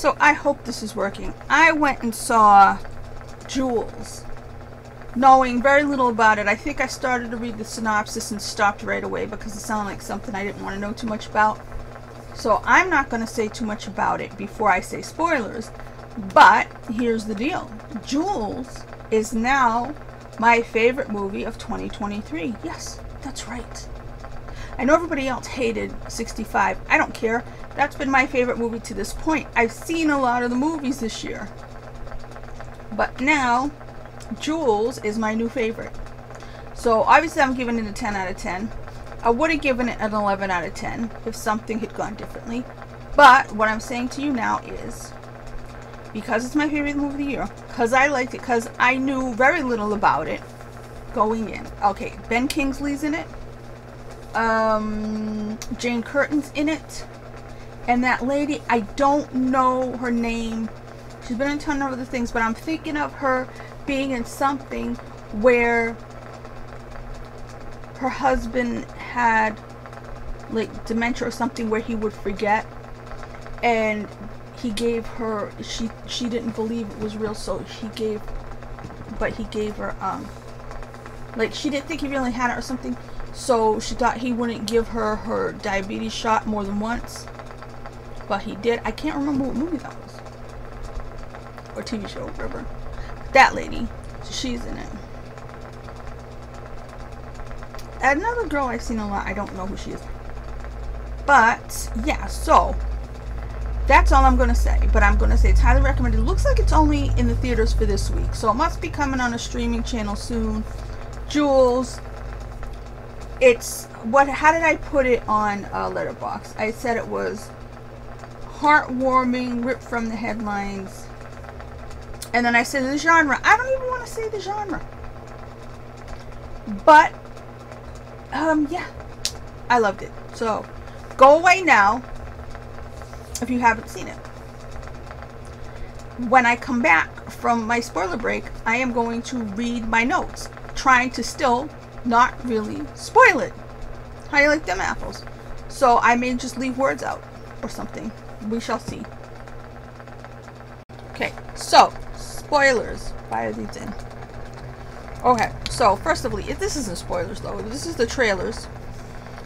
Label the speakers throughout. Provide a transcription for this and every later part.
Speaker 1: So I hope this is working. I went and saw Jules, knowing very little about it. I think I started to read the synopsis and stopped right away because it sounded like something I didn't want to know too much about. So I'm not going to say too much about it before I say spoilers. But here's the deal. Jules is now my favorite movie of 2023. Yes, that's right. I know everybody else hated 65. I don't care. That's been my favorite movie to this point. I've seen a lot of the movies this year. But now, Jules is my new favorite. So obviously I'm giving it a 10 out of 10. I would have given it an 11 out of 10 if something had gone differently. But what I'm saying to you now is, because it's my favorite movie of the year, because I liked it, because I knew very little about it going in. Okay, Ben Kingsley's in it. Jane Curtin's in it. And that lady, I don't know her name. She's been in a ton of other things, but I'm thinking of her being in something where her husband had like dementia or something, where he would forget, and he gave her, she didn't believe it was real, so he gave her like, she didn't think he really had it or something, so she thought he wouldn't give her her diabetes shot more than once, but he did. I can't remember what movie that was, or TV show, whatever. That lady, she's in it. Another girl I've seen a lot, I don't know who she is. But, yeah, so, that's all I'm going to say. But I'm going to say it's highly recommended. It looks like it's only in the theaters for this week, so it must be coming on a streaming channel soon. Jules, it's, how did I put it on Letterboxd? I said it was heartwarming, ripped from the headlines. And then I said the genre. I don't even want to say the genre. But, yeah, I loved it. So, go away now if you haven't seen it. When I come back from my spoiler break, I am going to read my notes, trying to still not really spoil it. How you like them apples? So, I may just leave words out or something. We shall see. Okay, so, spoilers. Fire these in. Okay, so first of all, this isn't spoilers though. This is the trailers.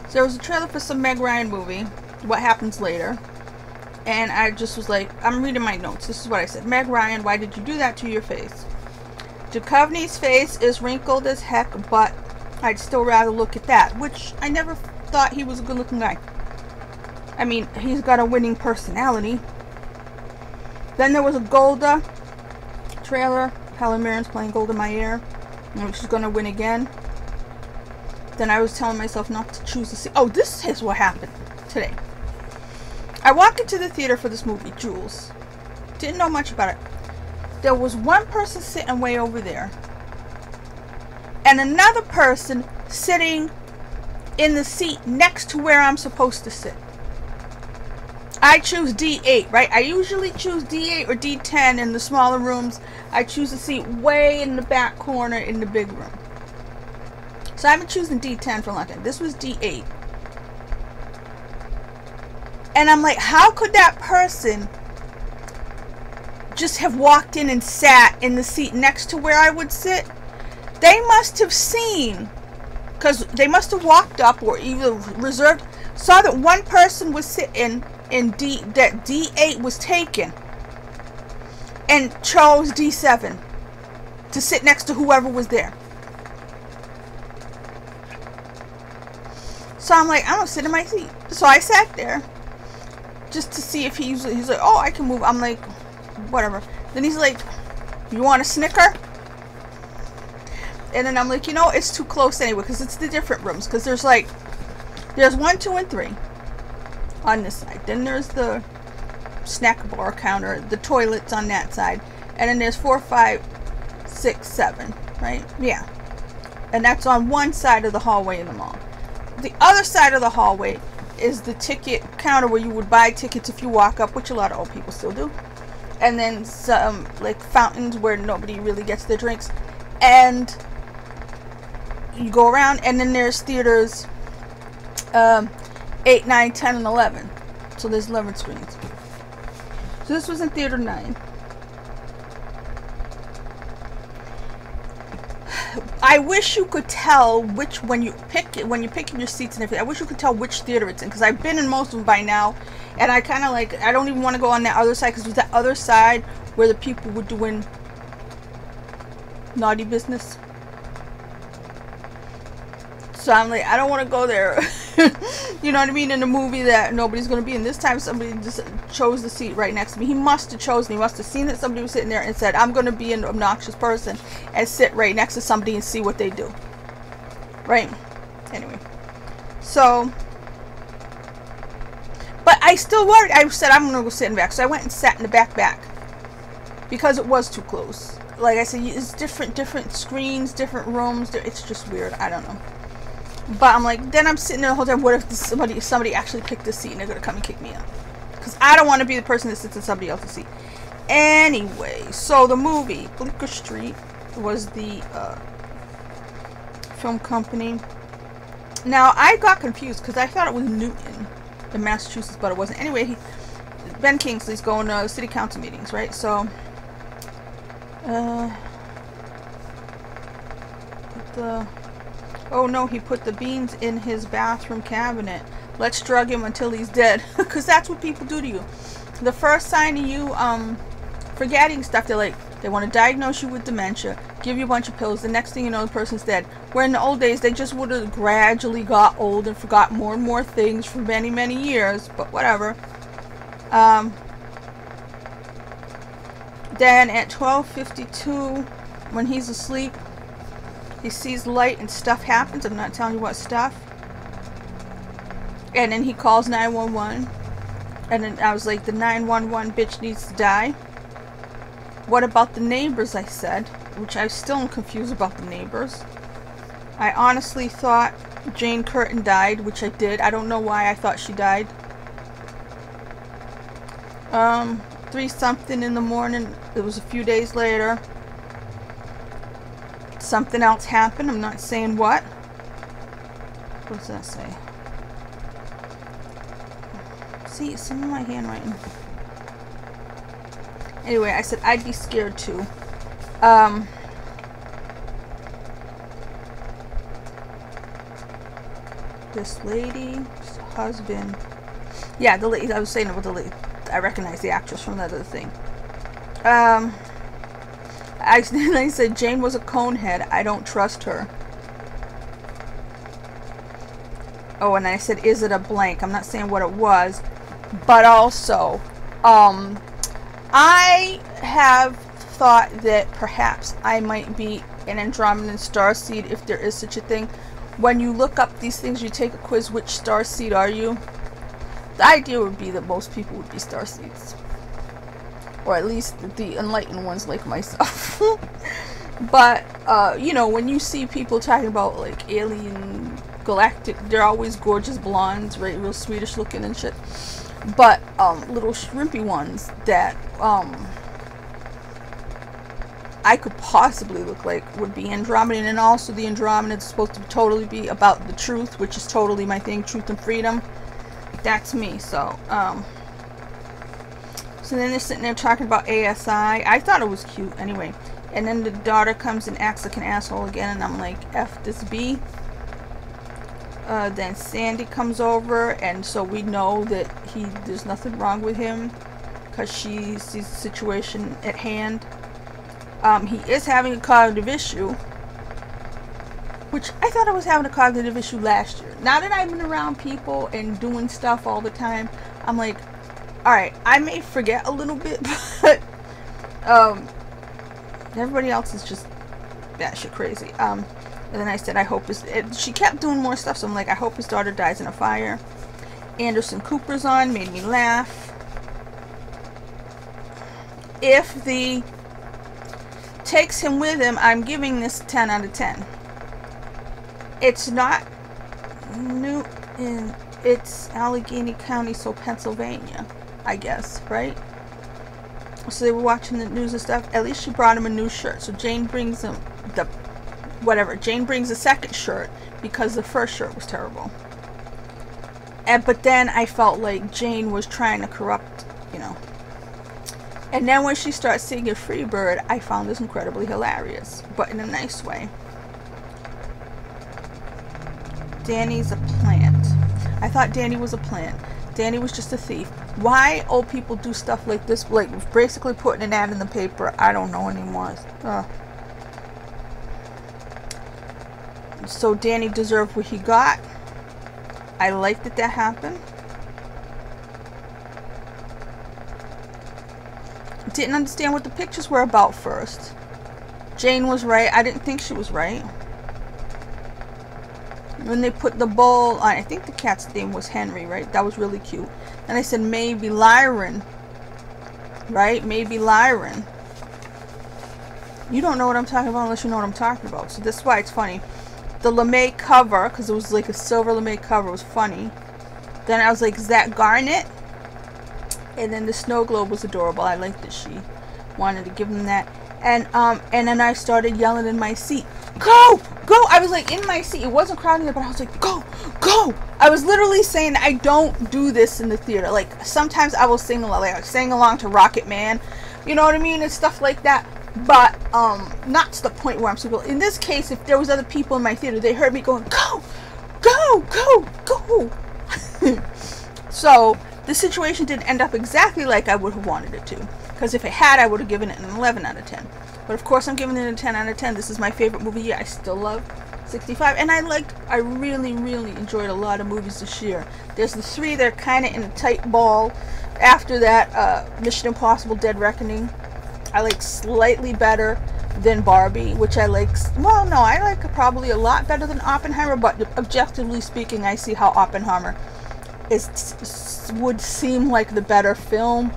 Speaker 1: So there was a trailer for some Meg Ryan movie, What Happens Later. And I just was like, I'm reading my notes. This is what I said. Meg Ryan, why did you do that to your face? Duchovny's face is wrinkled as heck, but I'd still rather look at that. Which I never thought he was a good looking guy. I mean, he's got a winning personality. Then there was a Golda trailer. Helen Mirren's playing Golda Meir. And she's gonna win again. Then I was telling myself not to choose the scene. Oh, this is what happened today. I walked into the theater for this movie, Jules. Didn't know much about it. There was one person sitting way over there. And another person sitting in the seat next to where I'm supposed to sit. I choose D8, right? I usually choose D8 or D10 in the smaller rooms. I choose a seat way in the back corner in the big room. So I've been choosing D10 for a long time. This was D8. And I'm like, how could that person just have walked in and sat in the seat next to where I would sit? They must have seen, because they must have walked up or either reserved, saw that one person was sitting in that D8 was taken, and chose D7 to sit next to whoever was there. So I'm like, I'm gonna sit in my seat. So I sat there just to see if he's like, oh, I can move. I'm like, whatever. Then he's like, you want a Snicker? And then I'm like, you know, it's too close anyway, because it's the different rooms. Because there's 1, 2, and 3 on this side. Then there's the snack bar counter, the toilets on that side. And then there's 4, 5, 6, 7, right? Yeah. And that's on one side of the hallway in the mall. The other side of the hallway is the ticket counter where you would buy tickets if you walk up, which a lot of old people still do. And then some, like, fountains where nobody really gets their drinks. And you go around, and then there's theaters 8, 9, 10, and 11. So there's 11 screens. So this was in Theater 9. I wish you could tell which, when you're picking your seats and everything, I wish you could tell which theater it's in, because I've been in most of them by now, and I kind of like, I don't even want to go on that other side, because it was that other side where the people were doing naughty business. So I'm like, I don't want to go there. You know what I mean? In a movie that nobody's going to be in. This time somebody just chose the seat right next to me. He must have chosen. He must have seen that somebody was sitting there and said, I'm going to be an obnoxious person and sit right next to somebody and see what they do. Right? Anyway. So, but I still worried. I said, I'm going to go sit in the back. So I went and sat in the back. Because it was too close. Like I said, it's different screens, different rooms. It's just weird. I don't know. But I'm like, then I'm sitting there the whole time. What if somebody actually picked this seat and they're gonna come and kick me out? Because I don't want to be the person that sits in somebody else's seat. Anyway, so the movie Bleecker Street was the film company. Now I got confused because I thought it was Newton in Massachusetts, but it wasn't. Anyway, Ben Kingsley's going to city council meetings, right? So, oh no, he put the beans in his bathroom cabinet. Let's drug him until he's dead. Because that's what people do to you. The first sign of you forgetting stuff, they're like, they want to diagnose you with dementia, give you a bunch of pills. The next thing you know, the person's dead. Where in the old days, they just would have gradually got old and forgot more and more things for many, many years. But whatever. Then at 12:52, when he's asleep, he sees light and stuff happens. I'm not telling you what stuff. And then he calls 911. And then I was like, the 911 bitch needs to die. What about the neighbors, I said. Which I still am confused about the neighbors. I honestly thought Jane Curtin died, which I did. I don't know why I thought she died. 3-something in the morning. It was a few days later. Something else happened. I'm not saying what. What does that say? See, some of my handwriting. Anyway, I said I'd be scared too. This lady's husband. Yeah, the lady. I was saying about the lady. I recognize the actress from that other thing. I said Jane was a conehead. I don't trust her. Oh, and I said, is it a blank? I'm not saying what it was, but also, I have thought that perhaps I might be an Andromedan starseed, if there is such a thing. When you look up these things, you take a quiz, which starseed are you? The idea would be that most people would be starseeds. Or at least the enlightened ones like myself. But, you know, when you see people talking about, like, alien, galactic, they're always gorgeous blondes, right? Real Swedish looking and shit. But, little shrimpy ones that, I could possibly look like would be Andromedan. And also the Andromedan is supposed to totally be about the truth, which is totally my thing, truth and freedom. That's me, so, so then they're sitting there talking about ASI. I thought it was cute anyway. And then the daughter comes and acts like an asshole again. And I'm like, F this B. Then Sandy comes over. And so we know that there's nothing wrong with him. Because she sees the situation at hand. He is having a cognitive issue. Which I thought I was having a cognitive issue last year. Now that I've been around people and doing stuff all the time. I'm like, alright, I may forget a little bit, but everybody else is just batshit crazy. And then I said, I hope she kept doing more stuff, so I'm like, I hope his daughter dies in a fire. Anderson Cooper's on, made me laugh. If the takes him with him, I'm giving this 10 out of 10. It's not new in, it's Allegheny County, so Pennsylvania. I guess, right? So they were watching the news and stuff. At least she brought him a new shirt. So Jane brings him Jane brings a second shirt because the first shirt was terrible. But then I felt like Jane was trying to corrupt, you know, And then when she starts singing Freebird, I found this incredibly hilarious, but in a nice way. Danny's a plant. I thought Danny was a plant. Danny was just a thief. Why old people do stuff like this, like basically putting an ad in the paper, I don't know anymore. So Danny deserved what he got. I liked that that happened. Didn't understand what the pictures were about first. Jane was right. I didn't think she was right. When they put the bowl on, I think the cat's name was Henry, right? That was really cute. And I said, maybe Lyron. Right? Maybe Lyron. You don't know what I'm talking about unless you know what I'm talking about. So that's why it's funny. The LeMay cover, because it was like a silver LeMay cover, was funny. Then I was like, is that Garnet? And then the snow globe was adorable. I liked that she wanted to give them that. And then I started yelling in my seat, go! Go! I was like in my seat. It wasn't crowded, but I was like, go! Go! I was literally saying, I don't do this in the theater. Like, sometimes I will sing along, like I sang along to Rocket Man. You know what I mean? And stuff like that. But, not to the point where I'm super. In this case, if there was other people in my theater, they heard me going, go! Go! Go! Go! So, the situation didn't end up exactly like I would have wanted it to. Because if it had, I would have given it an 11 out of 10. But of course, I'm giving it a 10 out of 10. This is my favorite movie yet. I still love 65. And I really, really enjoyed a lot of movies this year. There's the 3 that are kind of in a tight ball. After that, Mission Impossible Dead Reckoning, I like slightly better than Barbie, which I like, well, no, I like probably a lot better than Oppenheimer, but objectively speaking, I see how Oppenheimer would seem like the better film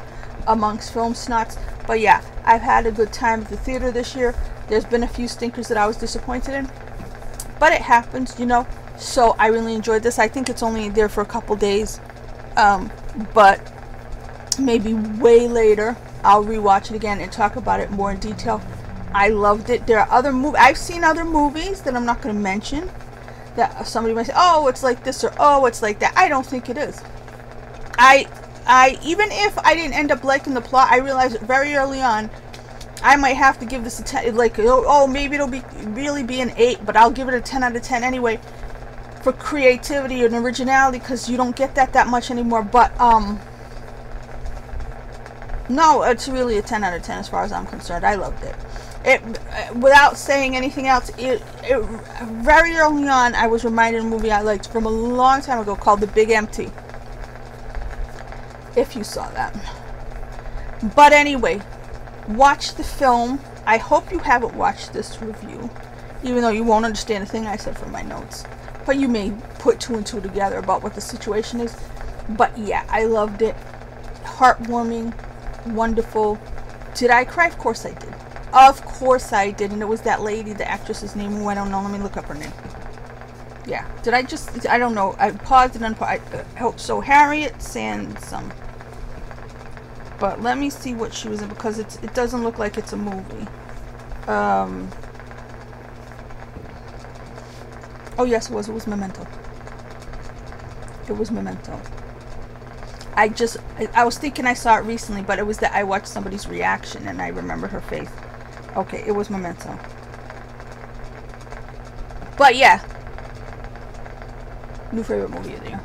Speaker 1: amongst film snots. But yeah, I've had a good time at the theater this year. There's been a few stinkers that I was disappointed in, but it happens, you know. So I really enjoyed this. I think it's only there for a couple days, but maybe way later I'll rewatch it again and talk about it more in detail. I loved it. There are other movies. I've seen other movies that I'm not going to mention that somebody might say, oh, it's like this, or oh, it's like that. I don't think it is. I even if I didn't end up liking the plot, I realized very early on I might have to give this a 10, like, oh, maybe it'll really be an 8, but I'll give it a 10 out of 10 anyway, for creativity and originality, because you don't get that much anymore. But no, it's really a 10 out of 10 as far as I'm concerned. I loved it. Without saying anything else, very early on I was reminded of a movie I liked from a long time ago called The Big Empty, if you saw that. But anyway, watch the film. I hope you haven't watched this review, even though you won't understand a thing I said from my notes, but you may put 2 and 2 together about what the situation is. But yeah, I loved it. Heartwarming, wonderful. Did I cry? Of course I did. Of course I did. And it was that lady, the actress's name, who I don't know. Let me look up her name. Yeah. Did I just, I don't know. I paused and unpaused. So Harriet Sansom. But let me see what she was in, because it doesn't look like it's a movie. Oh yes, it was. It was Memento. It was Memento. I was thinking I saw it recently, but it was that I watched somebody's reaction and I remember her face. Okay, it was Memento. But yeah, new favorite movie of the year.